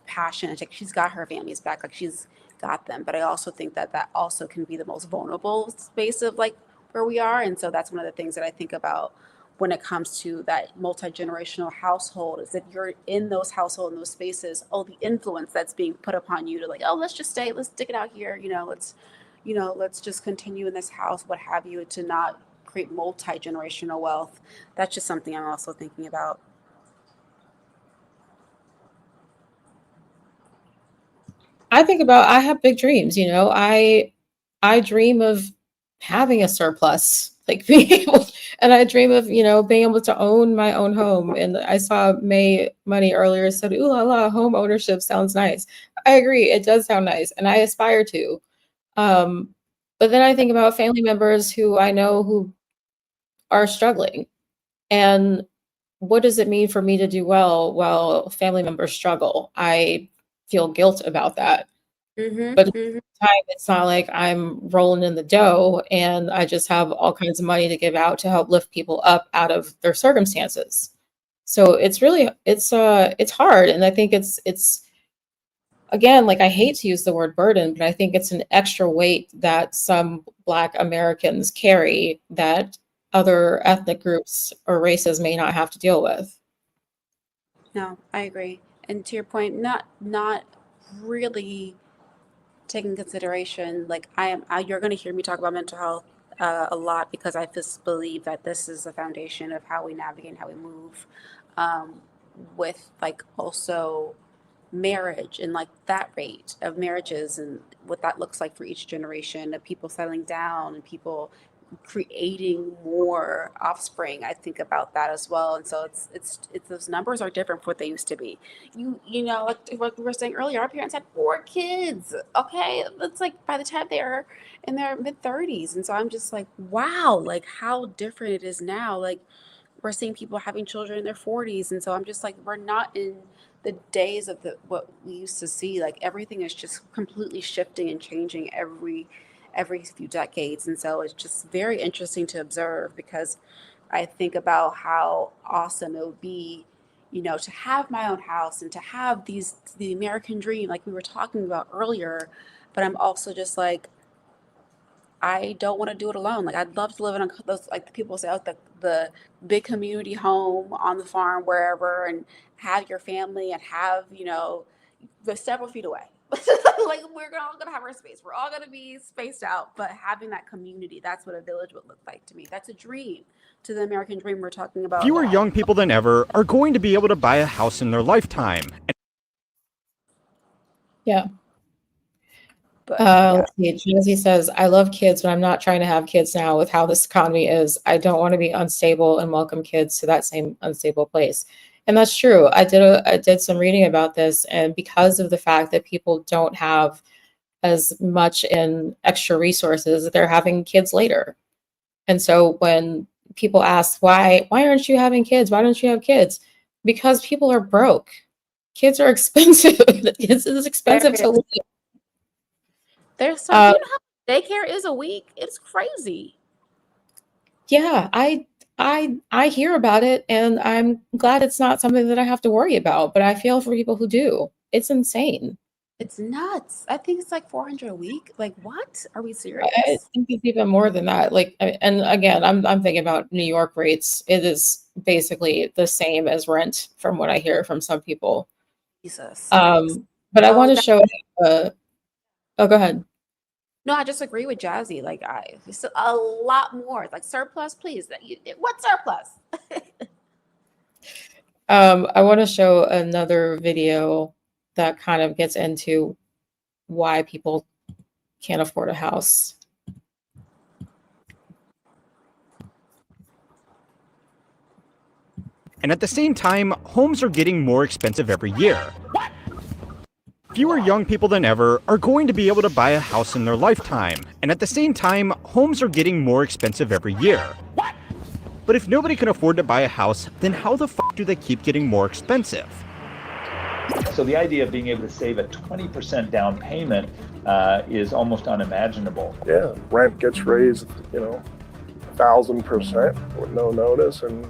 passion, like she's got her family's back, like she's got them. But I also think that that also can be the most vulnerable space of like where we are. And so that's one of the things that I think about when it comes to that multi-generational household, is that you're in those households, in those spaces, the influence that's being put upon you to like, let's just stay, let's stick it out here, let's just continue in this house, what have you, to not create multi-generational wealth. That's just something I'm also thinking about. I have big dreams, I dream of having a surplus like being able, and I dream of, being able to own my own home. And I saw May Money earlier said, ooh la la, home ownership sounds nice. I agree, it does sound nice, and I aspire to. But then I think about family members who I know who are struggling. And what does it mean for me to do well while family members struggle? I feel guilt about that. But at the time, it's not like I'm rolling in the dough and I just have all kinds of money to give out to help lift people up out of their circumstances. So it's really it's hard. And I think it's again, like, I hate to use the word burden, but I think it's an extra weight that some Black Americans carry that other ethnic groups or races may not have to deal with. No, I agree. And to your point, not really taking consideration, like you're going to hear me talk about mental health a lot, because I just believe that this is the foundation of how we navigate and how we move, with like also marriage and like that rate of marriages and what that looks like for each generation of people settling down and people creating more offspring. I think about that as well. And so it's those numbers are different from what they used to be. Like we were saying earlier, our parents had 4 kids. Okay, that's like by the time they're in their mid-30s. And so I'm just like, wow, like how different it is now. Like we're seeing people having children in their 40s. And so I'm just like, we're not in the days of what we used to see. Like everything is just completely shifting and changing every few decades. And so it's just very interesting to observe, because I think about how awesome it would be, to have my own house and to have the American dream, like we were talking about earlier. But I'm also just like, I don't want to do it alone. Like I'd love to live in those, like people say, the big community home on the farm, wherever, and have your family and have, the several feet away. Like we're all gonna have our space. We're all gonna be spaced out, but having that community, that's what a village would look like to me. That's a dream, to the American dream we're talking about. Fewer young people than ever are going to be able to buy a house in their lifetime. Yeah. Let's see. Jazzy says, I love kids, but I'm not trying to have kids now with how this economy is. I don't want to be unstable and welcome kids to that same unstable place. And that's true. I did some reading about this, and because of the fact that people don't have as much in extra resources, they're having kids later. And so when people ask, why aren't you having kids? Why don't you have kids? Because people are broke. Kids are expensive. It's expensive to live. There's some, you know how daycare is a week? It's crazy. Yeah, I hear about it, and I'm glad it's not something that I have to worry about, but I feel for people who do. It's insane. It's nuts. I think it's like $400 a week. Like, what? Are we serious? I think it's even more than that. Like, and again, I'm thinking about New York rates. It is basically the same as rent, from what I hear from some people. Jesus. But I want to show. Oh, go ahead. No, I just agree with Jazzy. Like, it's a lot more. Like surplus, please. What surplus? I want to show another video that kind of gets into why people can't afford a house. And at the same time, homes are getting more expensive every year. Fewer young people than ever are going to be able to buy a house in their lifetime. And at the same time, homes are getting more expensive every year. But if nobody can afford to buy a house, then how the fuck do they keep getting more expensive? So the idea of being able to save a 20% down payment is almost unimaginable. Yeah, rent gets raised, 1,000% with no notice. And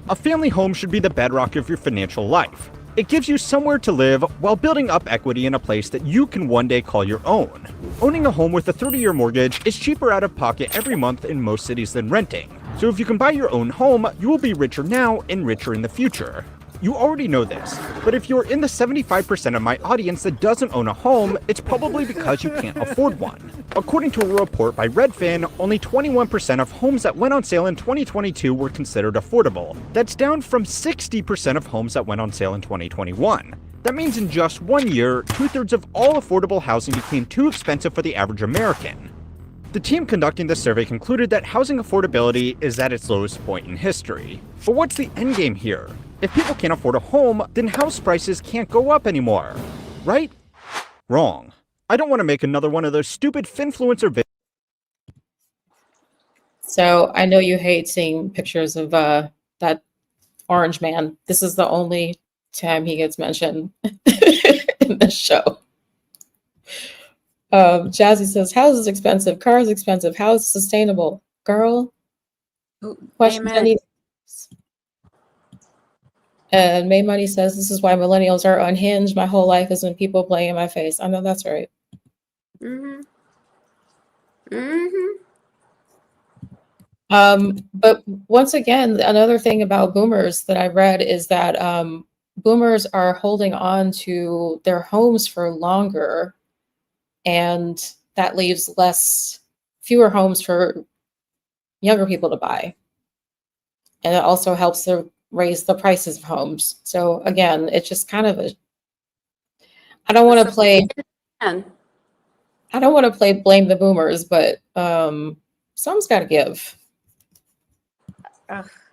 a family home should be the bedrock of your financial life. It gives you somewhere to live while building up equity in a place that you can one day call your own. Owning a home with a 30-year mortgage is cheaper out of pocket every month in most cities than renting. So if you can buy your own home, you will be richer now and richer in the future. You already know this, but if you're in the 75% of my audience that doesn't own a home, it's probably because you can't afford one. According to a report by Redfin, only 21% of homes that went on sale in 2022 were considered affordable. That's down from 60% of homes that went on sale in 2021. That means in just 1 year, 2/3 of all affordable housing became too expensive for the average American. The team conducting the survey concluded that housing affordability is at its lowest point in history. But what's the endgame here? If people can't afford a home, then house prices can't go up anymore. Right? Wrong. I don't want to make another one of those stupid finfluencer videos. So I know you hate seeing pictures of that orange man. This is the only time he gets mentioned in the show. Jazzy says, house is expensive, car is expensive, how is sustainable? Girl, questions I need. And May Money says, this is why millennials are unhinged. My whole life is when people play in my face. I know that's right. But once again, another thing about boomers that I read is that boomers are holding on to their homes for longer, and that leaves fewer homes for younger people to buy. And it also helps to raise the prices of homes. So again, it's just kind of I don't want to play blame the boomers, but some's got to give.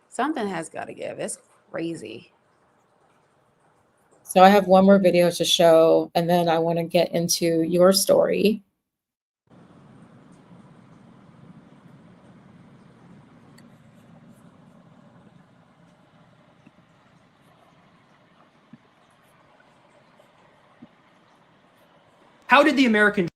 Something has got to give. It's crazy. So I have one more video to show, and then I want to get into your story. How did the American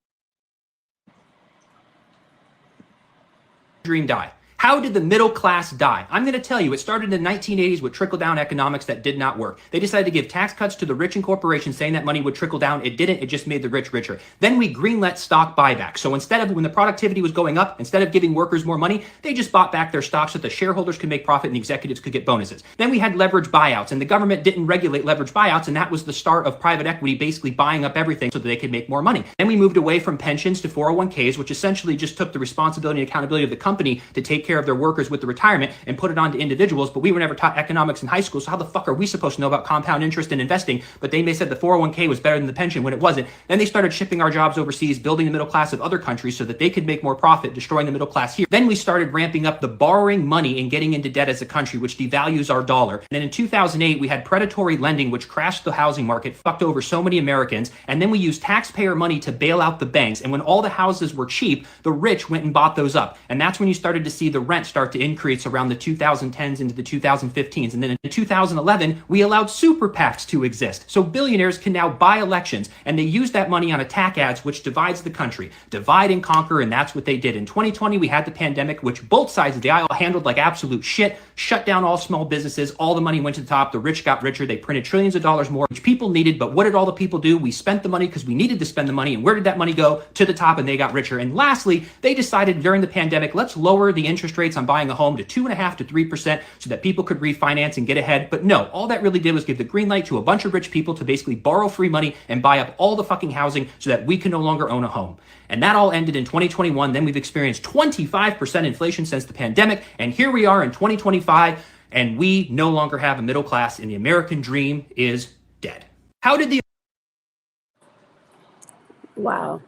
dream die? How did the middle class die? I'm going to tell you, it started in the 1980s with trickle-down economics that did not work. They decided to give tax cuts to the rich and corporations, saying that money would trickle down. It didn't. It just made the rich richer. Then we greenlit stock buyback. So instead of, when the productivity was going up, instead of giving workers more money, they just bought back their stocks so the shareholders could make profit and the executives could get bonuses. Then we had leverage buyouts, and the government didn't regulate leverage buyouts, and that was the start of private equity basically buying up everything so that they could make more money. Then we moved away from pensions to 401ks, which essentially just took the responsibility and accountability of the company to take care of their workers with the retirement and put it on to individuals. But we were never taught economics in high school, so how the fuck are we supposed to know about compound interest and investing? But they said the 401k was better than the pension when it wasn't. Then they started shipping our jobs overseas, building the middle class of other countries so that they could make more profit, destroying the middle class here. Then we started ramping up the borrowing money and getting into debt as a country, which devalues our dollar. And then in 2008, we had predatory lending, which crashed the housing market, fucked over so many Americans. And then we used taxpayer money to bail out the banks. And when all the houses were cheap, the rich went and bought those up. And that's when you started to see the rent start to increase around the 2010s into the 2015s. And then in 2011, we allowed super PACs to exist. So billionaires can now buy elections, and they use that money on attack ads, which divides the country. Divide and conquer, and that's what they did. In 2020, we had the pandemic, which both sides of the aisle handled like absolute shit, shut down all small businesses, all the money went to the top, the rich got richer, they printed trillions of dollars more, which people needed. But what did all the people do? We spent the money because we needed to spend the money. And where did that money go? To the top, and they got richer. And lastly, they decided during the pandemic, let's lower the interest rates on buying a home to 2.5% to 3% so that people could refinance and get ahead. But no, all that really did was give the green light to a bunch of rich people to basically borrow free money and buy up all the fucking housing so that we can no longer own a home. And that all ended in 2021. Then we've experienced 25% inflation since the pandemic. And here we are in 2025, and we no longer have a middle class, and the American dream is dead. How did the... Wow.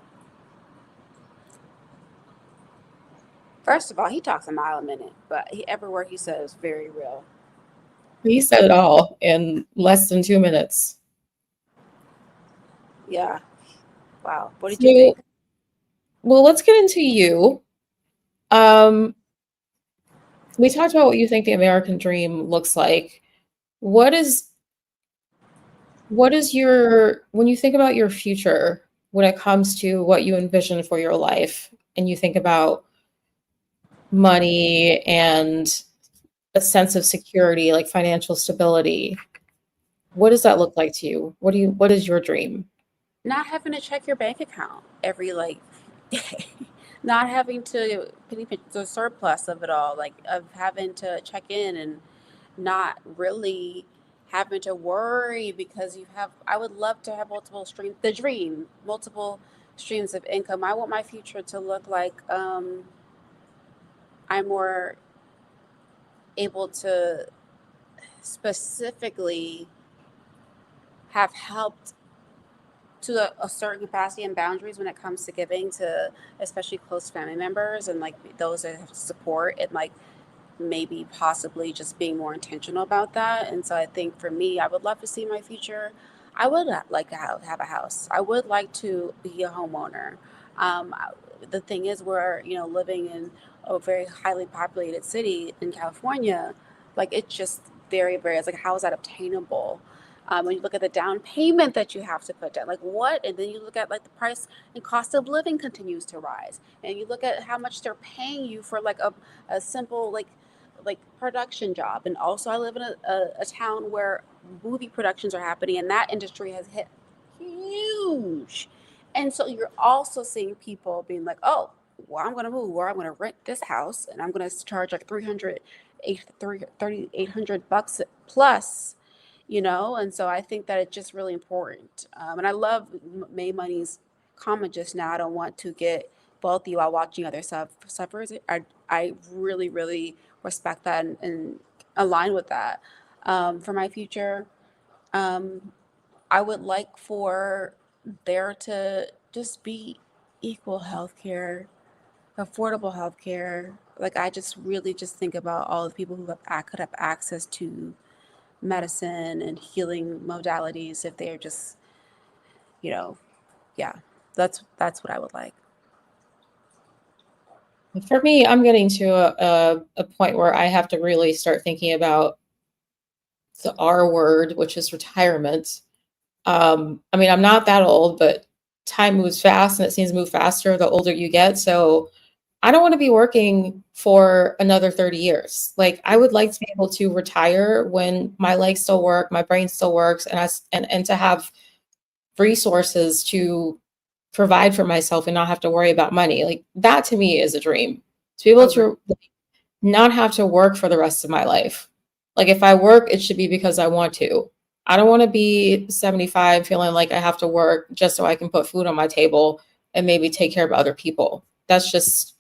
First of all, he talks a mile a minute, but every word he says is very real. He said it all in less than 2 minutes. Yeah. Wow. What did you think? Well, let's get into you. We talked about what you think the American dream looks like. What is your, when you think about your future, when it comes to what you envision for your life, and you think about money and a sense of security, like financial stability, what does that look like to you? What is your dream? Not having to check your bank account every day. Not having to penny pinch the surplus of it all, like of having to check in and not really having to worry because I would love to have multiple streams, multiple streams of income. I want my future to look like I'm more able to specifically have helped to a certain capacity and boundaries when it comes to giving to especially close family members and like those that have support, and like maybe possibly just being more intentional about that. And so I think for me, I would love to see my future. I would like to have a house. I would like to be a homeowner. The thing is, we're living in a very highly populated city in California. Like it's just very, it's like, how is that obtainable? When you look at the down payment that you have to put down, like what? And then you look at like the price and cost of living continues to rise, and you look at how much they're paying you for like a simple like production job. And also I live in a town where movie productions are happening, and that industry has hit huge. And so you're also seeing people being like, oh, well, I'm going to move, or I'm going to rent this house and I'm going to charge like 3,800 bucks plus, and so I think that it's just really important. And I love May Money's comment just now. I don't want to get wealthy while watching others suffer. I really respect that and align with that. For my future, I would like for there to just be equal healthcare, affordable healthcare. Like I just really just think about all the people could have access to medicine and healing modalities if they're just, yeah, that's what I would like. For me, I'm getting to a point where I have to really start thinking about the R word, which is retirement. I mean, I'm not that old, but time moves fast and it seems to move faster the older you get. So I don't want to be working for another 30 years. Like I would like to be able to retire when my legs still work, my brain still works, and to have resources to provide for myself and not have to worry about money. Like that to me is a dream. To be able to not have to work for the rest of my life. Like if I work, it should be because I want to. I don't want to be 75 feeling like I have to work just so I can put food on my table and maybe take care of other people. That's just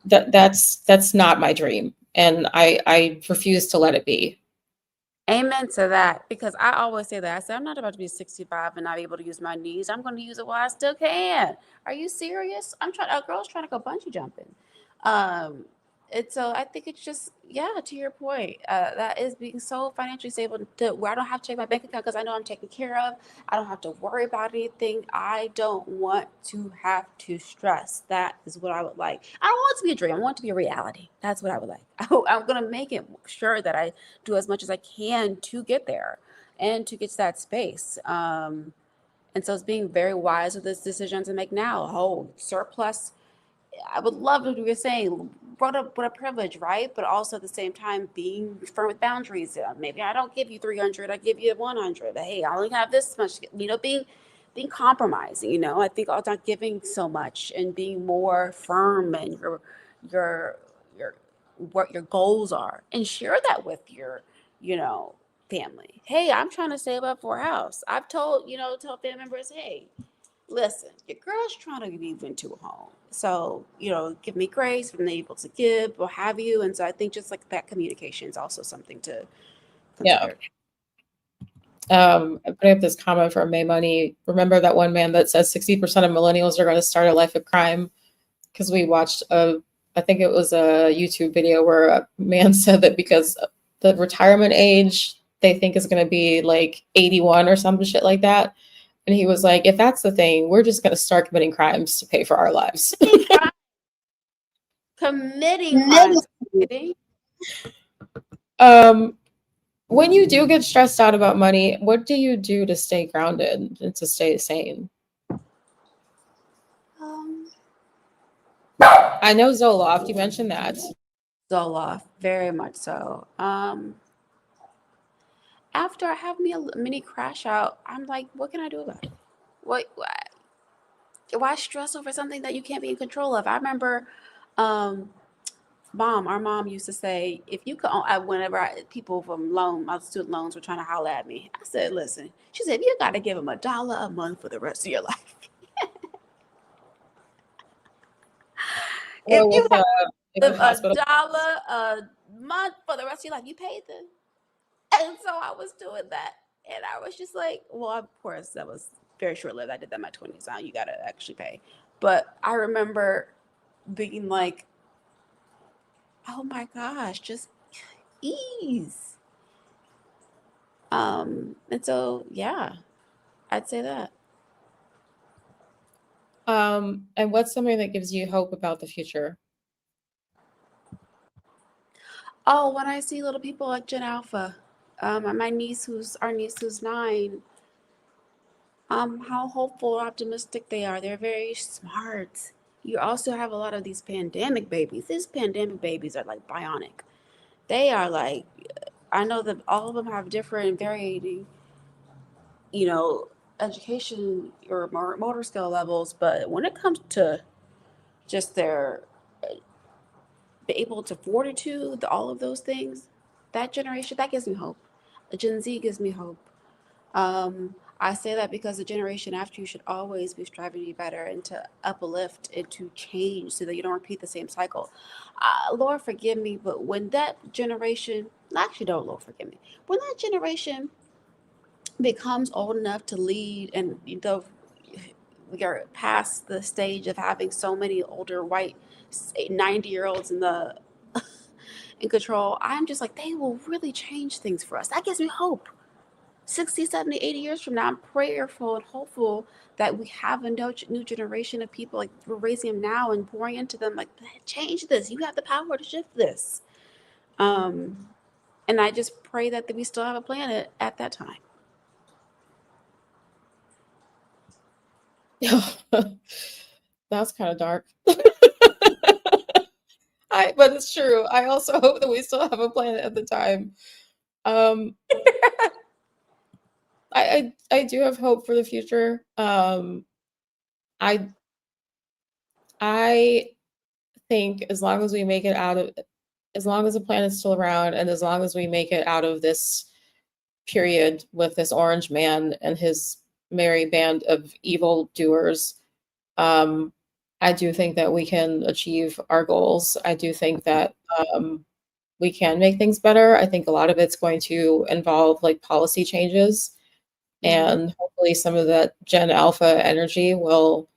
that's not my dream. And I refuse to let it be. Amen to that, because I always say that. I say I'm not about to be 65 and not be able to use my knees. I'm going to use it while I still can. Are you serious? A girl's trying to go bungee jumping. Um, and so I think it's just, yeah, to your point, that is being so financially stable to where I don't have to check my bank account because I know I'm taken care of. I don't have to worry about anything. I don't want to have to stress. That is what I would like. I don't want it to be a dream. I want it to be a reality. That's what I would like. I'm going to make it sure that I do as much as I can to get there and to get to that space. And so it's being very wise with this decision to make now. Oh, surplus. I would love what you were saying. What a privilege, right? But also at the same time, being firm with boundaries. Maybe I don't give you 300, I give you 100. But hey, I only have this much. Being compromising. I think also not giving so much and being more firm in your what your goals are, and share that with your family. Hey, I'm trying to save up for a house. I've told family members, hey, listen, your girl's trying to move into a home. So, give me grace from able to give, what have you. And so I think just like that communication is also something to consider. I put up this comment from May Money. Remember that one man that says 60% of millennials are going to start a life of crime? Because we watched I think it was a YouTube video where a man said that because the retirement age they think is going to be like 81 or some shit like that. And he was like, if that's the thing, we're just going to start committing crimes to pay for our lives. Committing crimes. When you do get stressed out about money, what do you do to stay grounded and to stay sane? I know Zoloft, you mentioned that. Zoloft, very much so. After I have me a mini crash out, I'm like, what can I do about it? Why stress over something that you can't be in control of? I remember our mom used to say, if you could, whenever people from my student loans were trying to holler at me, I said, listen, she said, you got to give them $1 a month for the rest of your life. If you have $1 a month for the rest of your life, you paid them. And so I was doing that. And I was just like, well, of course, that was very short lived. I did that in my 20s. Now you got to actually pay. But I remember being like, oh my gosh, just ease. And so, yeah, I'd say that. And what's something that gives you hope about the future? Oh, when I see little people like Gen Alpha, my our niece who's 9, how hopeful, optimistic they are. They're very smart. You also have a lot of these pandemic babies. These pandemic babies are like bionic. They are like, I know that all of them have different varying, education or motor skill levels, but when it comes to just their be able to fortitude, all of those things, that generation, that gives me hope. Gen Z gives me hope. I say that because the generation after you should always be striving to be better and to uplift and to change so that you don't repeat the same cycle. Lord forgive me, but when that generation, actually don't Lord forgive me, when that generation becomes old enough to lead, and we are past the stage of having so many older white 90-year-olds in control, I'm just like, they will really change things for us. That gives me hope. 60, 70, 80 years from now, I'm prayerful and hopeful that we have a new generation of people, like we're raising them now and pouring into them, like, change this. You have the power to shift this. And I just pray that we still have a planet at that time. That's kind of dark. But it's true. I also hope that we still have a planet at the time. I do have hope for the future. I think as long as we make it out of, as long as the planet's still around, and as long as we make it out of this period with this orange man and his merry band of evil doers, I do think that we can achieve our goals. I do think that we can make things better. I think a lot of it's going to involve like policy changes, and hopefully some of that Gen Alpha energy will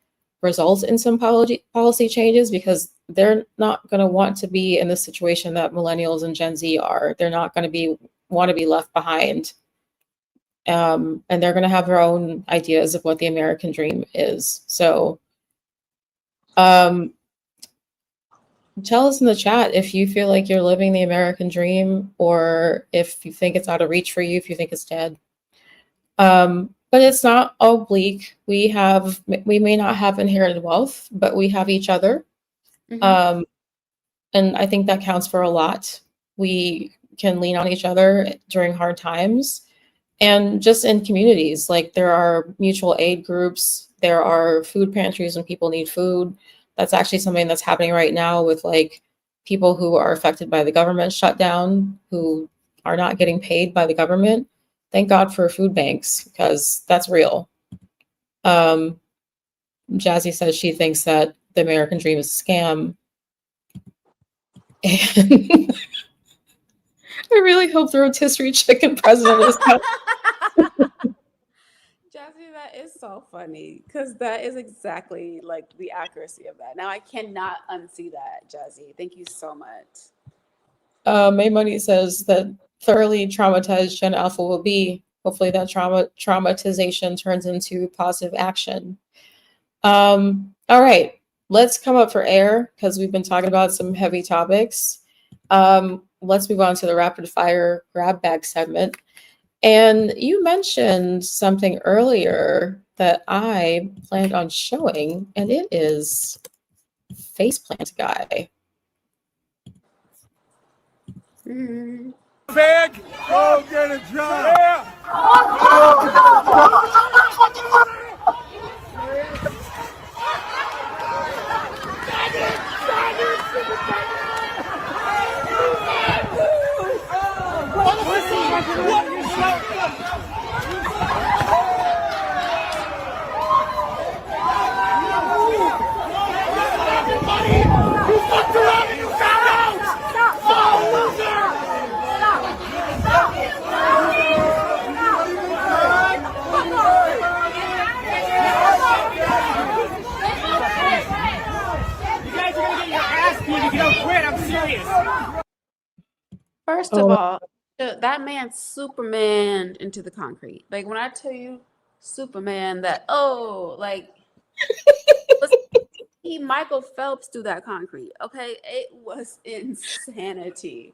result in some policy changes, because they're not going to want to be in the situation that millennials and Gen Z are. They're not going to want to be left behind. And they're going to have their own ideas of what the American dream is. So tell us in the chat if you feel like you're living the American dream, or if you think it's out of reach for you, if you think it's dead. But it's not all bleak. We may not have inherited wealth, but we have each other. And I think that counts for a lot. We can lean on each other during hard times, and just in communities, like there are mutual aid groups, there are food pantries when people need food. That's actually something that's happening right now with like people who are affected by the government shutdown, who are not getting paid by the government. Thank God for food banks, because that's real. Jazzy says she thinks that the American dream is a scam. And I really hope the rotisserie chicken president is coming. Jazzy, that is so funny, because that is exactly like the accuracy of that. Now I cannot unsee that, Jazzy. Thank you so much. May Money says that thoroughly traumatized Gen Alpha will be. Hopefully that traumatization turns into positive action. All right, let's come up for air, because we've been talking about some heavy topics. Let's move on to the rapid fire grab bag segment. And you mentioned something earlier that I planned on showing, and it is Faceplant Guy. Big, go get a job. Yeah. First of all, that man Superman into the concrete. Like when I tell you Superman, he Michael Phelps through that concrete. Okay, it was insanity.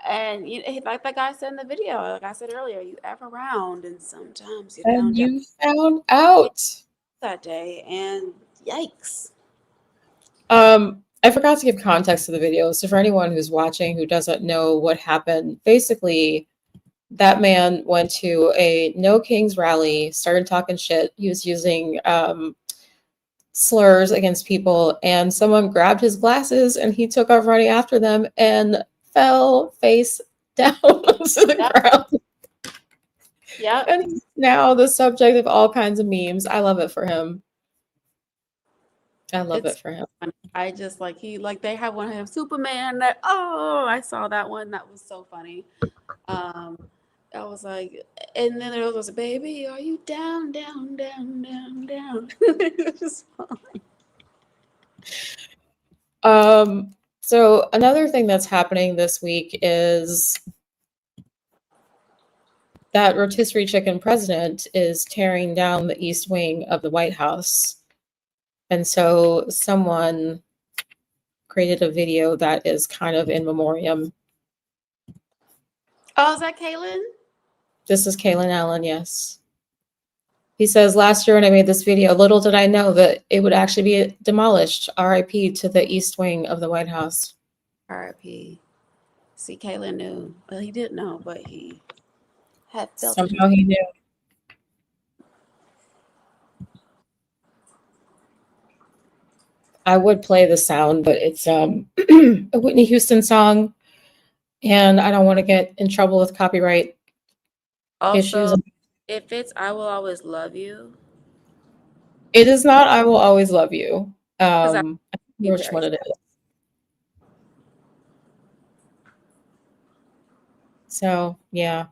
And like the guy said in the video, like I said earlier, you F around and sometimes you And you found out. that day, and yikes. I forgot to give context to the video. So for anyone who's watching who doesn't know what happened, basically that man went to a No Kings rally, started talking shit. He was using slurs against people, and someone grabbed his glasses and he took off running after them and fell face down to the ground. Yep. And he's now the subject of all kinds of memes. I love it for him. I love it for him. I just they have one of him Superman that I saw that one. That was so funny. I was like, and then there was a baby, are you down, down, down, down, down? It was just fun. So another thing that's happening this week is that rotisserie chicken president is tearing down the East Wing of the White House. And so someone created a video that is kind of in memoriam. Oh, is that Kaylin? This is Kaylin Allen, yes. He says, last year when I made this video, little did I know that it would actually be demolished. RIP to the East Wing of the White House. RIP. See, Kaylin knew. Well, he didn't know, but he had felt Somehow he knew. I would play the sound, but it's a Whitney Houston song, and I don't want to get in trouble with copyright issues. If it's I Will Always Love You. It is not I Will Always Love You. I I don't know which one it is. So, yeah.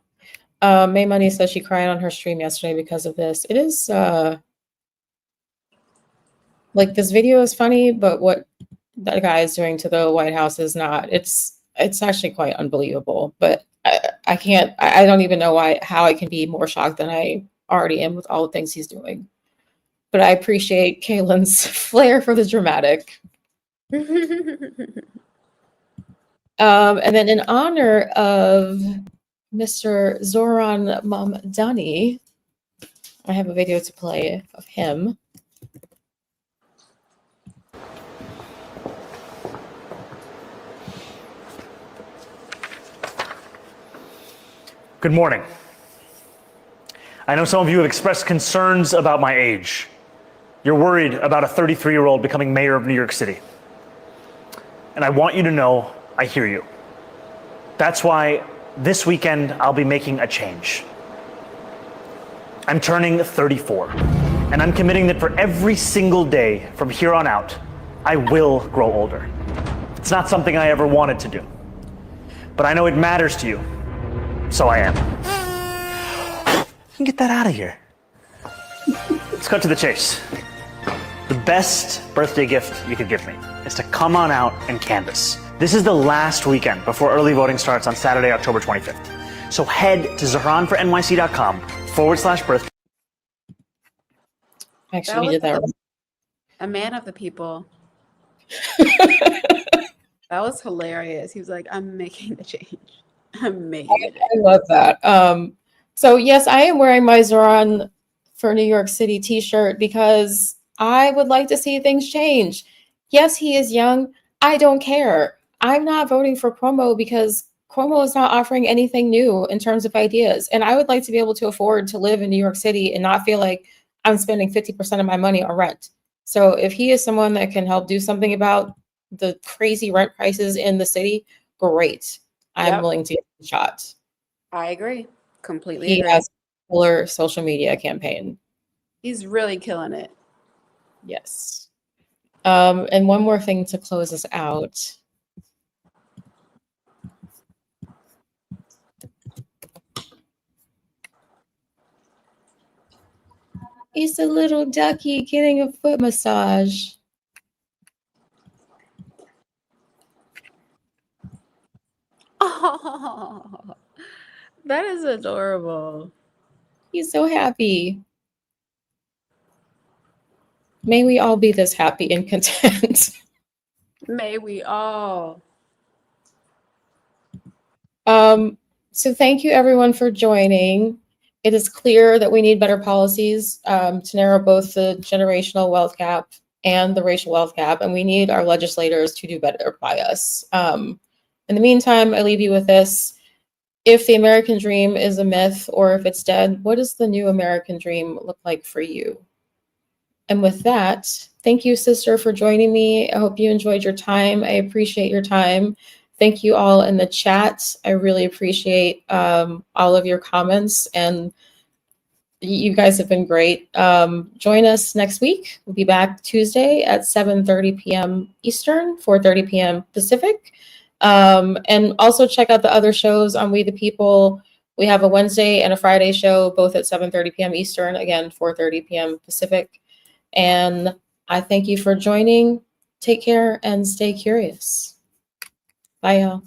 May Money says she cried on her stream yesterday because of this. It is, this video is funny, but what that guy is doing to the White House is not. It's actually quite unbelievable, but I don't even know how I can be more shocked than I already am with all the things he's doing. But I appreciate Kaylin's flair for the dramatic. And then in honor of Mr. Zoran Mamdani, I have a video to play of him. Good morning. I know some of you have expressed concerns about my age. You're worried about a 33-year-old becoming mayor of New York City. And I want you to know I hear you. That's why this weekend I'll be making a change. I'm turning 34, and I'm committing that for every single day from here on out, I will grow older. It's not something I ever wanted to do, but I know it matters to you. So I am. Get that out of here. Let's cut to the chase. The best birthday gift you could give me is to come on out and canvass. This is the last weekend before early voting starts on Saturday, October 25th. So head to ZahranForNYC.com/birthday. Actually, we did that. A man of the people. That was hilarious. He was like, I'm making the change. I'm making it. I love that. So yes, I am wearing my Zoran for New York City t-shirt because I would like to see things change. Yes, he is young. I don't care. I'm not voting for Cuomo because Cuomo is not offering anything new in terms of ideas. And I would like to be able to afford to live in New York City and not feel like I'm spending 50% of my money on rent. So if he is someone that can help do something about the crazy rent prices in the city, great. I'm willing to get a shot. I agree. Completely He agree. has a killer social media campaign. He's really killing it. Yes. And one more thing to close us out. It's a little ducky getting a foot massage. Oh. That is adorable. He's so happy. May we all be this happy and content. May we all. So thank you everyone for joining. It is clear that we need better policies to narrow both the generational wealth gap and the racial wealth gap, and we need our legislators to do better by us. In the meantime, I leave you with this. If the American dream is a myth or if it's dead, what does the new American dream look like for you? And with that, thank you, sister, for joining me. I hope you enjoyed your time. I appreciate your time. Thank you all in the chat. I really appreciate all of your comments, and you guys have been great. Join us next week. We'll be back Tuesday at 7:30 p.m. Eastern, 4:30 p.m. Pacific. And also check out the other shows on We the People. We have a Wednesday and a Friday show, both at 7:30 p.m. Eastern, again, 4:30 p.m. Pacific. And I thank you for joining. Take care and stay curious. Bye, y'all.